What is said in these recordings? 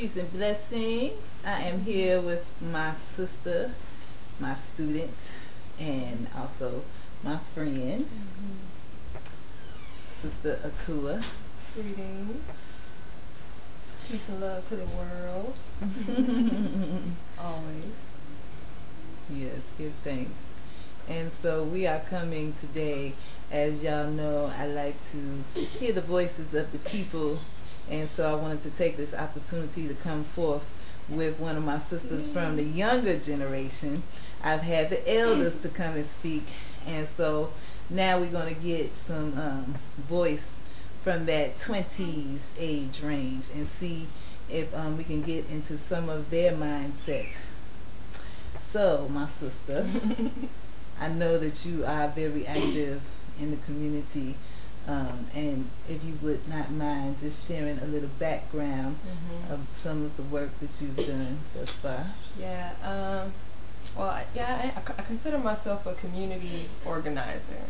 Peace and blessings. I am here with my sister, my student, and also my friend, Sister Ekua. Greetings. Peace and love to the world. Always. Yes, give thanks. And so we are coming today. As y'all know, I like to hear the voices of the people. And so I wanted to take this opportunity to come forth with one of my sisters from the younger generation. I've had the elders to come and speak. And so now we're going to get some voice from that 20s age range and see if we can get into some of their mindset. So, my sister, I know that you are very active in the community, and if you would not mind just sharing a little background of some of the work that you've done thus far. Yeah, I consider myself a community organizer,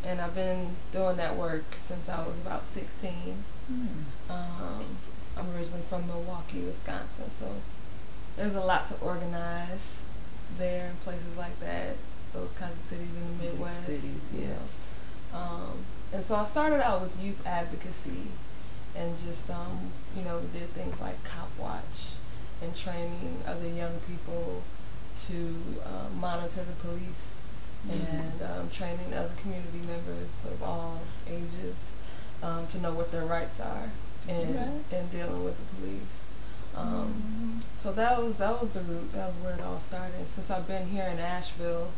and I've been doing that work since I was about 16. I'm originally from Milwaukee, Wisconsin, so there's a lot to organize there in places like that, those kinds of cities in the Midwest. Cities, yes. And so I started out with youth advocacy and just, we did things like cop watch and training other young people to monitor the police and training other community members of all ages to know what their rights are in dealing with the police. So that was the root. That was where it all started. Since I've been here in Asheville,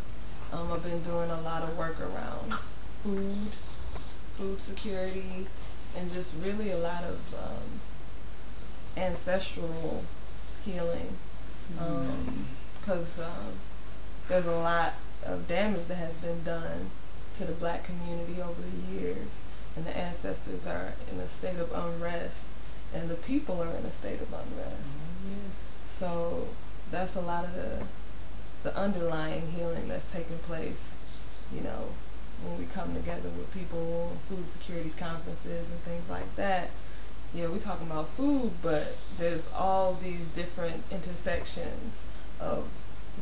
I've been doing a lot of work around food security, and just really a lot of ancestral healing, because there's a lot of damage that has been done to the black community over the years, and the ancestors are in a state of unrest, and the people are in a state of unrest. Yes. So that's a lot of the underlying healing that's taking place, when we come together with people, food security conferences and things like that. Yeah, we're talking about food, but there's all these different intersections of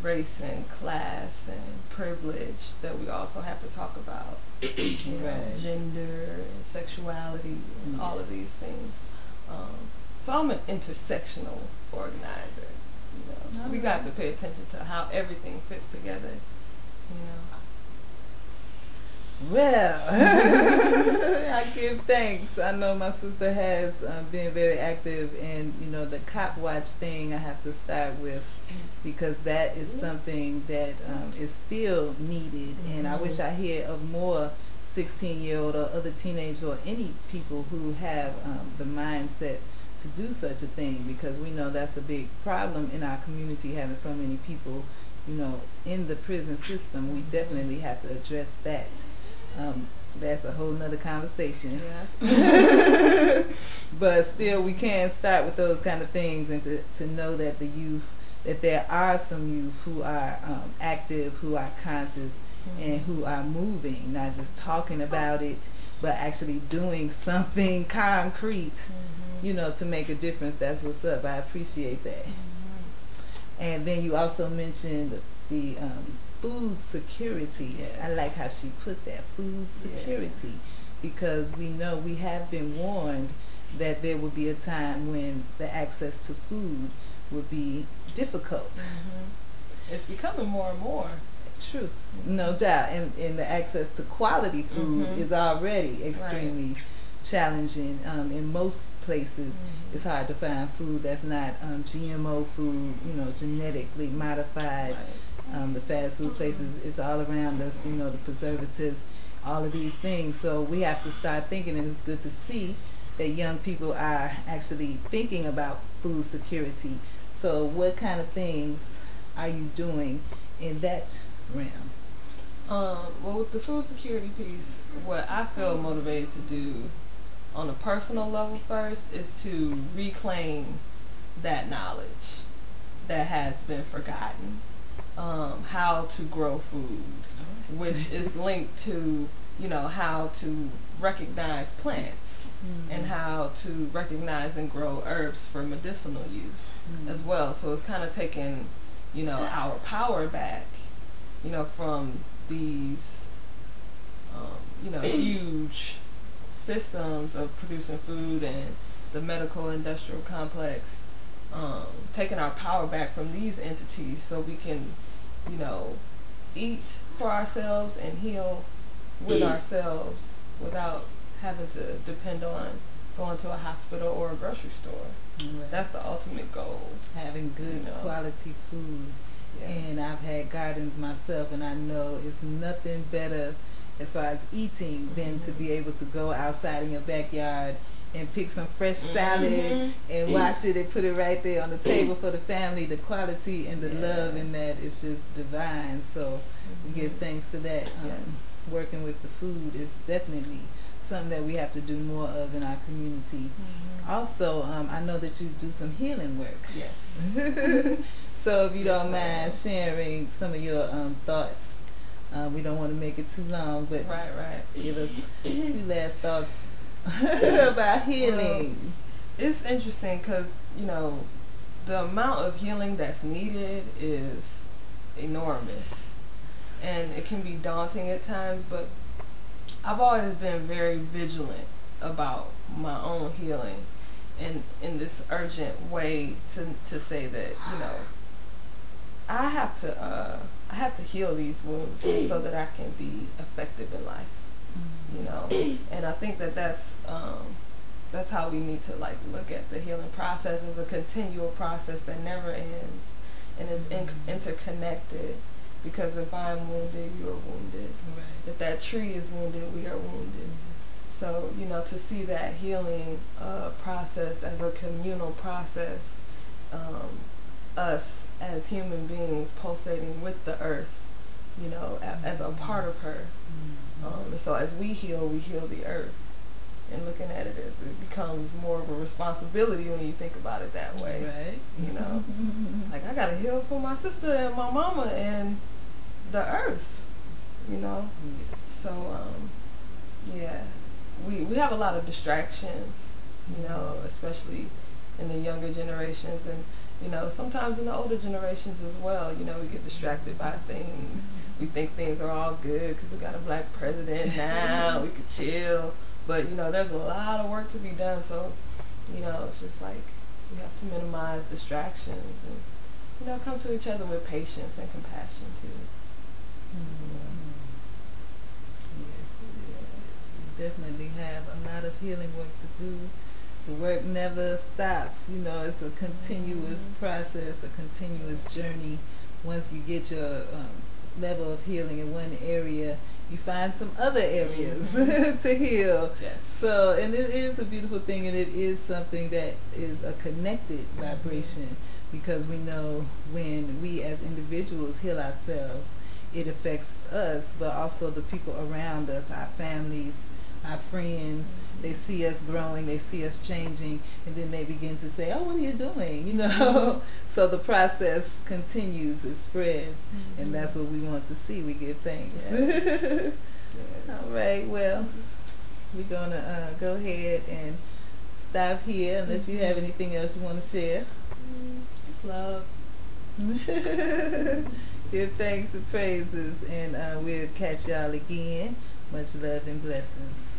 race and class and privilege that we also have to talk about. Gender and sexuality and all of these things. So I'm an intersectional organizer. We got to pay attention to how everything fits together. Well, I give thanks. I know my sister has been very active in, the cop watch thing. I have to start with, because that is something that is still needed, and I wish I hear of more 16-year-old or other teenagers or any people who have the mindset to do such a thing, because we know that's a big problem in our community, having so many people, in the prison system. We definitely have to address that. That's a whole nother conversation. Yeah. But still, we can start with those kind of things, and to know that the youth, that there are some youth who are active, who are conscious, and who are moving, not just talking about it, but actually doing something concrete, to make a difference. That's what's up. I appreciate that. And then you also mentioned the food security. Yes. I like how she put that, food security, because we know, we have been warned that there will be a time when the access to food would be difficult. It's becoming more and more. True, no doubt, and the access to quality food is already extremely challenging. In most places, it's hard to find food that's not GMO food, genetically modified. The fast food places, it's all around us, the preservatives, all of these things. So we have to start thinking, and it's good to see that young people are actually thinking about food security. So what kind of things are you doing in that realm? Well, with the food security piece, what I feel motivated to do on a personal level first is to reclaim that knowledge that has been forgotten. How to grow food, which is linked to you know, how to recognize plants and how to recognize and grow herbs for medicinal use as well. So it's kind of taking, you know, our power back, you know, from these, you know, huge systems of producing food and the medical industrial complex, taking our power back from these entities so we can, you know, eat for ourselves and heal with ourselves without having to depend on going to a hospital or a grocery store. Right. That's the ultimate goal. Having good, you know, quality food. Yeah. And I've had gardens myself, and I know it's nothing better as far as eating than to be able to go outside in your backyard and pick some fresh salad and wash it and put it right there on the table for the family. The quality and the love in that is just divine. So we give thanks for that. Working with the food is definitely something that we have to do more of in our community. Also, I know that you do some healing work. Yes. So if you don't mind sharing some of your thoughts. We don't want to make it too long, but give us a few last thoughts about healing. Well, it's interesting because, you know, the amount of healing that's needed is enormous, and it can be daunting at times, but I've always been very vigilant about my own healing, and in this urgent way to say that, you know, I have to heal these wounds so that I can be effective in life, you know. And I think that that's how we need to like look at the healing process as a continual process that never ends and is interconnected. Because if I'm wounded, you're wounded. Right. If that tree is wounded, we are wounded. So, you know, to see that healing process as a communal process, us as human beings pulsating with the earth, you know, as a part of her. And so as we heal the earth. And looking at it as it becomes more of a responsibility when you think about it that way. Right. You know, it's like I gotta heal for my sister and my mama and the earth. You know, so yeah, we have a lot of distractions. You know, especially in the younger generations, and you know, sometimes in the older generations as well. You know, we get distracted by things. We think things are all good because we got a black president now. We could chill. But, you know, there's a lot of work to be done, so, you know, it's just like we have to minimize distractions and, you know, come to each other with patience and compassion, too. Yes. We definitely have a lot of healing work to do. The work never stops, you know, it's a continuous process, a continuous journey. Once you get your level of healing in one area, you find some other areas to heal. Yes. So, and it is a beautiful thing, and it is something that is a connected vibration, because we know when we as individuals heal ourselves, it affects us, but also the people around us, our families, our friends. They see us growing, they see us changing, and then they begin to say, oh, what are you doing? You know, so the process continues, it spreads, and that's what we want to see. We give thanks. Yes. All right, well, we're going to go ahead and stop here, unless you have anything else you want to share. Just love. Give thanks and praises, and we'll catch y'all again. Much love and blessings.